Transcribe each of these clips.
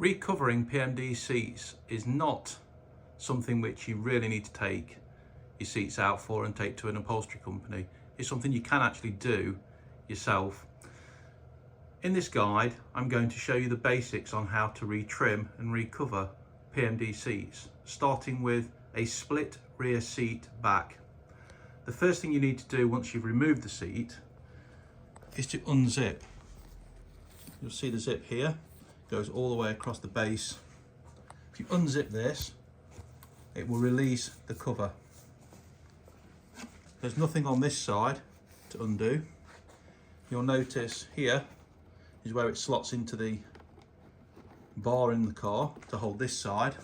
Recovering PMD seats is not something which you really need to take your seats out for and take to an upholstery company. It's something you can actually do yourself. In this guide, I'm going to show you the basics on how to retrim and recover PMD seats, starting with a split rear seat back. The first thing you need to do once you've removed the seat is to unzip. You'll see the zip here, goes all the way across the base. If you unzip this, it will release the cover. There's nothing on this side to undo. You'll notice here is where it slots into the bar in the car to hold this side.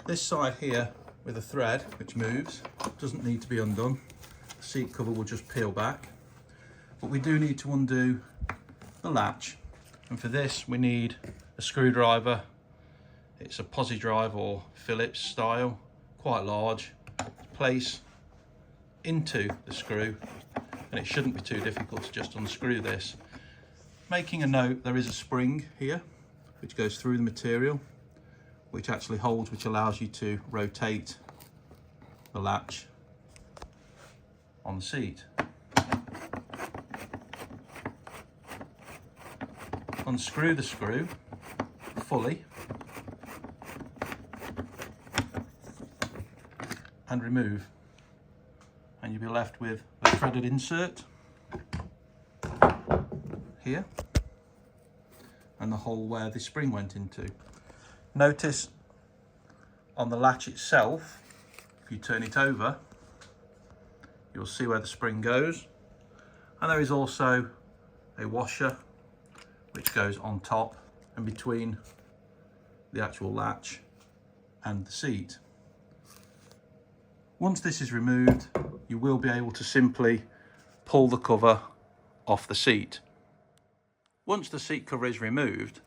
This side here with a thread which moves doesn't need to be undone. The seat cover will just peel back. But we do need to undo the latch, and for this we need a screwdriver. It's a posi drive or Phillips style, quite large. Place into the screw, and it shouldn't be too difficult to just unscrew this. Making a note, there is a spring here which goes through the material, which actually holds, which allows you to rotate the latch on the seat. Unscrew the screw fully and remove, and you'll be left with a threaded insert here and the hole where the spring went into. Notice on the latch itself, if you turn it over, you'll see where the spring goes, and there is also a washer which goes on top and between the actual latch and the seat. Once this is removed, you will be able to simply pull the cover off the seat. Once the seat cover is removed,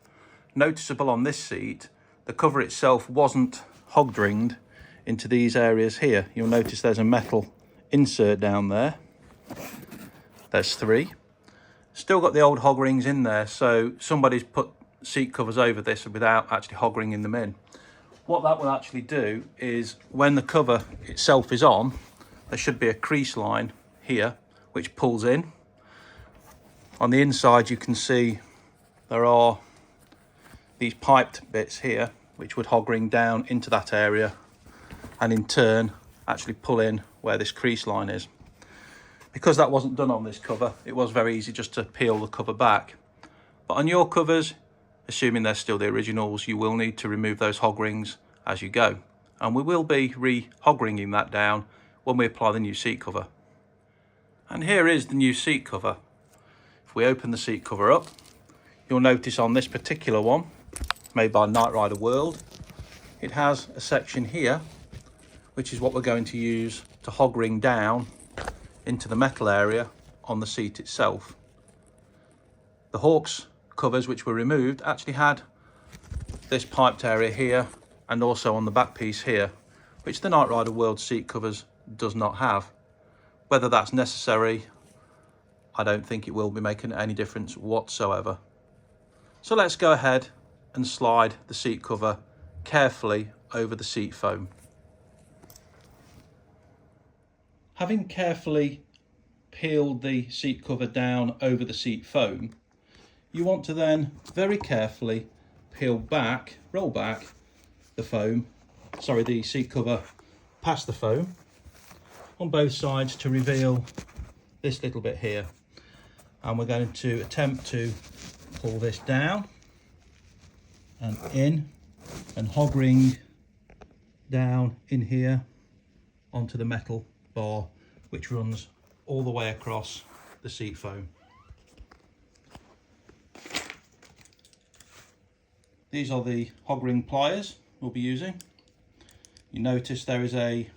noticeable on this seat, the cover itself wasn't hog ringed into these areas here. You'll notice there's a metal insert down there. There's 3. Still got the old hog rings in there, so somebody's put seat covers over this without actually hog ringing them in. What that will actually do is when the cover itself is on, there should be a crease line here which pulls in. On the inside you can see there are these piped bits here which would hog ring down into that area and in turn actually pull in where this crease line is. Because that wasn't done on this cover, it was very easy just to peel the cover back. But on your covers, assuming they're still the originals, you will need to remove those hog rings as you go. And we will be re-hog ringing that down when we apply the new seat cover. And here is the new seat cover. If we open the seat cover up, you'll notice on this particular one, made by Knight Rider World, it has a section here, which is what we're going to use to hog ring down into the metal area on the seat itself. The Hawks covers which were removed actually had this piped area here and also on the back piece here, which the Knight Rider World seat covers does not have. Whether that's necessary, I don't think it will be making any difference whatsoever. So let's go ahead and slide the seat cover carefully over the seat foam. Having carefully peeled the seat cover down over the seat foam, you want to then very carefully roll back the seat cover past the foam on both sides to reveal this little bit here. And we're going to attempt to pull this down and in and hog ring down in here onto the metal bar which runs all the way across the seat foam. These are the hog ring pliers we'll be using. You notice there is a,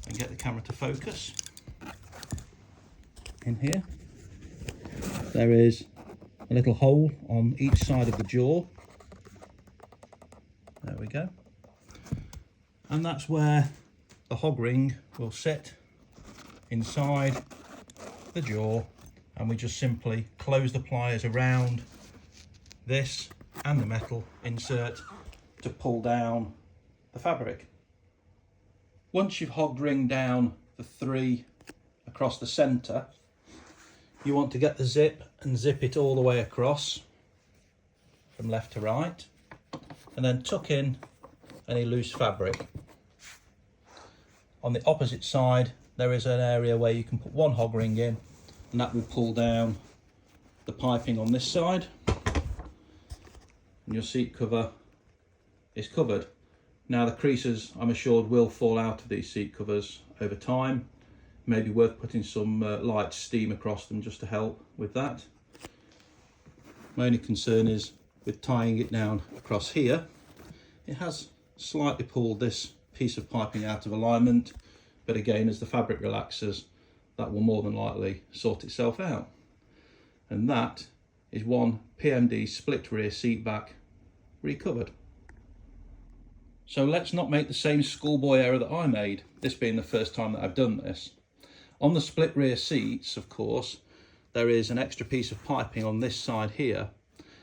and get the camera to focus, in here there is a little hole on each side of the jaw. There we go. And that's where the hog ring will sit inside the jaw, and we just simply close the pliers around this and the metal insert to pull down the fabric. Once you've hogged ring down the 3 across the centre, you want to get the zip and zip it all the way across from left to right, and then tuck in any loose fabric. On the opposite side there is an area where you can put 1 hog ring in, and that will pull down the piping on this side, and your seat cover is covered. Now the creases, I'm assured, will fall out of these seat covers over time. Maybe worth putting some light steam across them just to help with that. My only concern is with tying it down across here, it has slightly pulled this piece of piping out of alignment, but again, as the fabric relaxes, that will more than likely sort itself out. And that is one PMD split rear seat back recovered. So let's not make the same schoolboy error that I made, this being the first time that I've done this. On the split rear seats, of course, there is an extra piece of piping on this side here.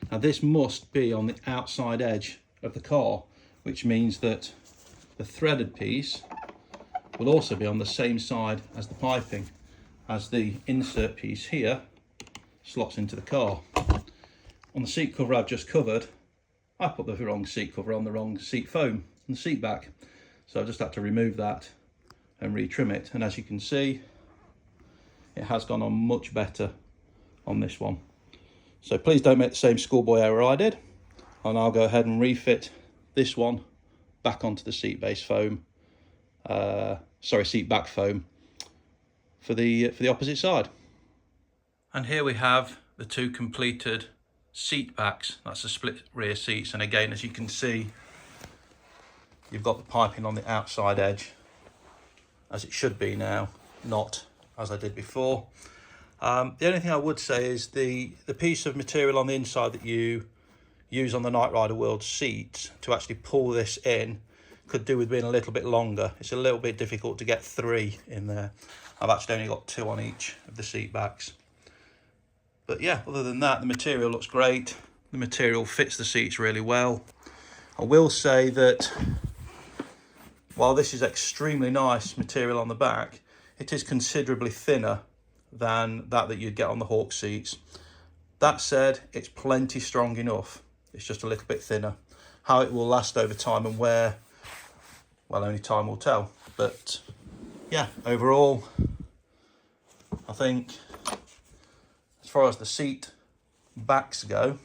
Now this must be on the outside edge of the car, which means that the threaded piece will also be on the same side as the piping, as the insert piece here slots into the car. On the seat cover I've just covered, I put the wrong seat cover on the wrong seat foam and the seat back, so I just had to remove that and retrim it, and as you can see, it has gone on much better on this one. So please don't make the same schoolboy error I did, and I'll go ahead and refit this one back onto the seat base foam, seat back foam for the opposite side. And here we have the 2 completed seat backs. That's the split rear seats, and again, as you can see, you've got the piping on the outside edge as it should be now, not as I did before. The only thing I would say is the piece of material on the inside that you use on the Knight Rider World seats to actually pull this in could do with being a little bit longer. It's a little bit difficult to get 3 in there. I've actually only got 2 on each of the seat backs. But yeah, other than that, the material looks great. The material fits the seats really well. I will say that while this is extremely nice material on the back, it is considerably thinner than that you'd get on the Hawk seats. That said, it's plenty strong enough. It's just a little bit thinner. How it will last over time and where, well, only time will tell. But yeah, overall, I think as far as the seat backs go,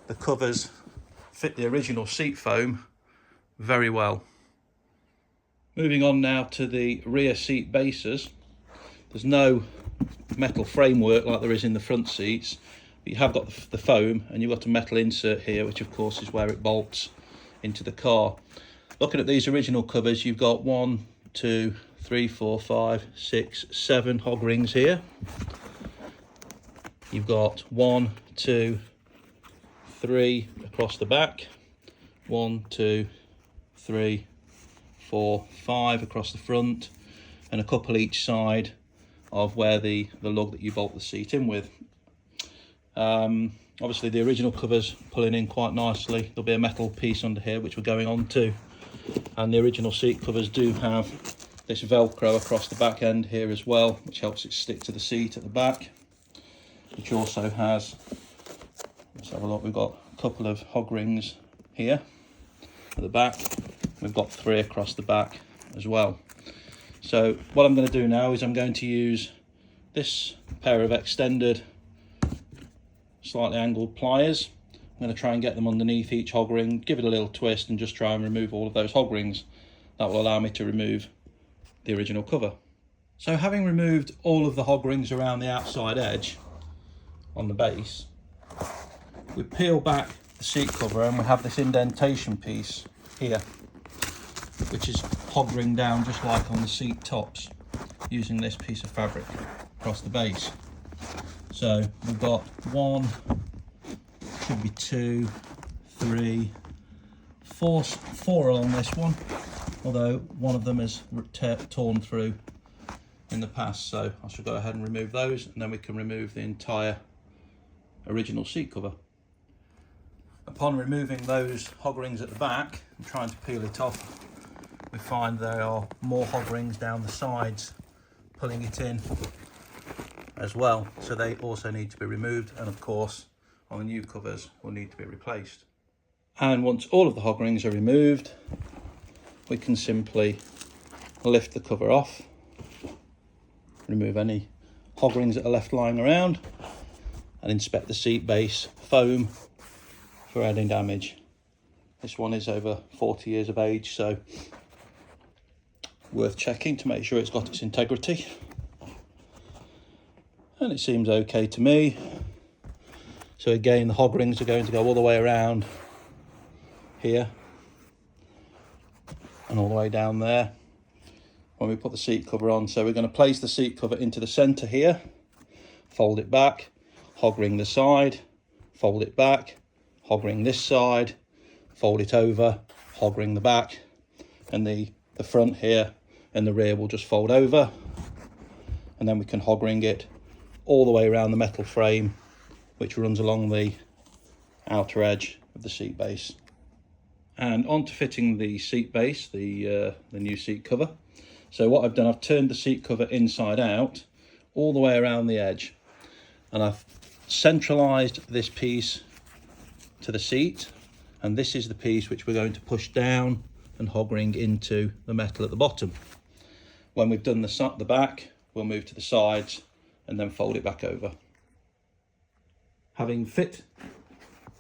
the covers fit the original seat foam very well. Moving on now to the rear seat bases. There's no metal framework like there is in the front seats, but you have got the foam, and you've got a metal insert here, which of course is where it bolts into the car. Looking at these original covers, you've got 1, 2, 3, 4, 5, 6, 7 hog rings here. You've got 1, 2, 3 across the back, 1, 2, 3, 4, 5 across the front, and a couple each side of where the lug that you bolt the seat in with. Obviously the original covers pulling in quite nicely. There'll be a metal piece under here which we're going on to, and the original seat covers do have this velcro across the back end here as well, which helps it stick to the seat at the back, which also has, let's have a look, we've got a couple of hog rings here at the back. We've got 3 across the back as well. So what I'm going to do now is I'm going to use this pair of extended slightly angled pliers. I'm going to try and get them underneath each hog ring, give it a little twist, and just try and remove all of those hog rings. That will allow me to remove the original cover. So having removed all of the hog rings around the outside edge on the base, we peel back the seat cover and we have this indentation piece here, which is hog ring down just like on the seat tops, using this piece of fabric across the base. So we've got 1, should be 2, 3, 4 along this one, although one of them is torn through in the past, so I shall go ahead and remove those, and then we can remove the entire original seat cover. Upon removing those hog rings at the back and trying to peel it off, we find there are more hog rings down the sides pulling it in as well, so they also need to be removed, and of course on the new covers will need to be replaced. And once all of the hog rings are removed, we can simply lift the cover off, remove any hog rings that are left lying around, and inspect the seat base foam for any damage. This one is over 40 years of age, so worth checking to make sure it's got its integrity. And it seems okay to me. So again, the hog rings are going to go all the way around here and all the way down there when we put the seat cover on. So we're going to place the seat cover into the center here, fold it back, hog ring the side, fold it back, hog ring this side, fold it over, hog ring the back, and the front here and the rear will just fold over, and then we can hog ring it all the way around the metal frame which runs along the outer edge of the seat base. And on to fitting the seat base, the new seat cover. So what I've done, I've turned the seat cover inside out all the way around the edge, and I've centralized this piece to the seat, and this is the piece which we're going to push down and hog ring into the metal at the bottom. When we've done the back, we'll move to the sides and then fold it back over. Having fit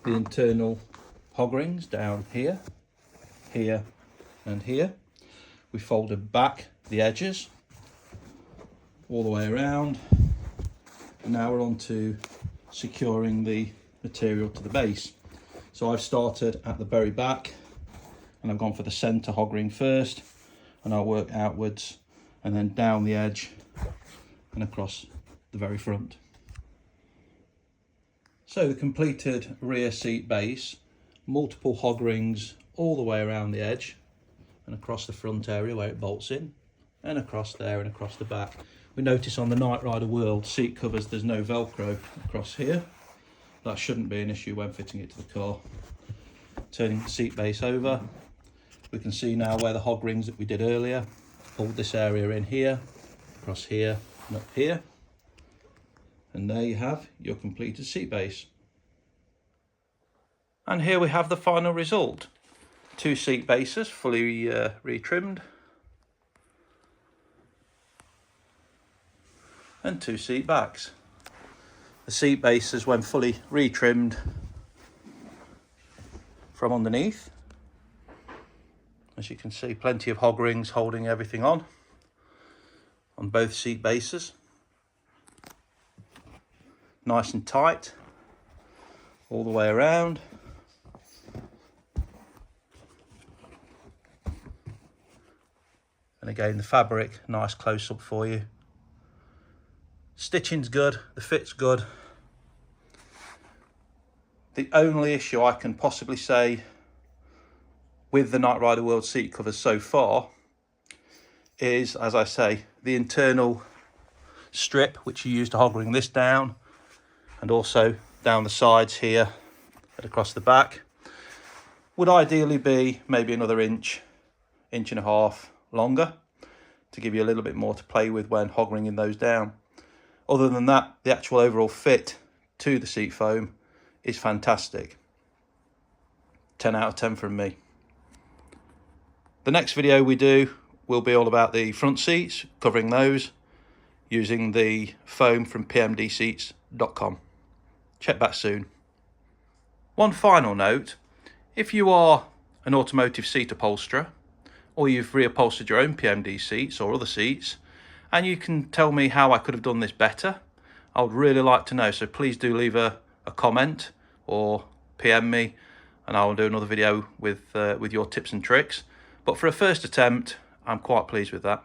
the internal hog rings down here, here and here, we folded back the edges all the way around, and now we're on to securing the material to the base. So I've started at the very back and I've gone for the center hog ring first, and I'll work outwards and then down the edge and across the very front. So the completed rear seat base, multiple hog rings all the way around the edge and across the front area where it bolts in, and across there and across the back. We notice on the Knight Rider World seat covers there's no Velcro across here. That shouldn't be an issue when fitting it to the car. Turning the seat base over, we can see now where the hog rings that we did earlier pulled this area in here, across here and up here. And there you have your completed seat base. And here we have the final result. Two seat bases fully retrimmed, and two seat backs. The seat bases, when fully retrimmed from underneath, as you can see, plenty of hog rings holding everything on both seat bases. Nice and tight all the way around. And again, the fabric, nice close up for you. Stitching's good, the fit's good. The only issue I can possibly say with the Knight Rider World seat covers so far is, as I say, the internal strip which you use to hog ring this down, and also down the sides here and across the back, would ideally be maybe another inch and a half longer to give you a little bit more to play with when hog ringing those down. Other than that, the actual overall fit to the seat foam is fantastic. 10 out of 10 from me. The next video we do will be all about the front seats, covering those using the foam from PMDseats.com. Check back soon. One final note, if you are an automotive seat upholsterer, or you've reupholstered your own PMD seats or other seats, and you can tell me how I could have done this better, I would really like to know. So please do leave a comment or PM me, and I will do another video with your tips and tricks. But for a first attempt, I'm quite pleased with that.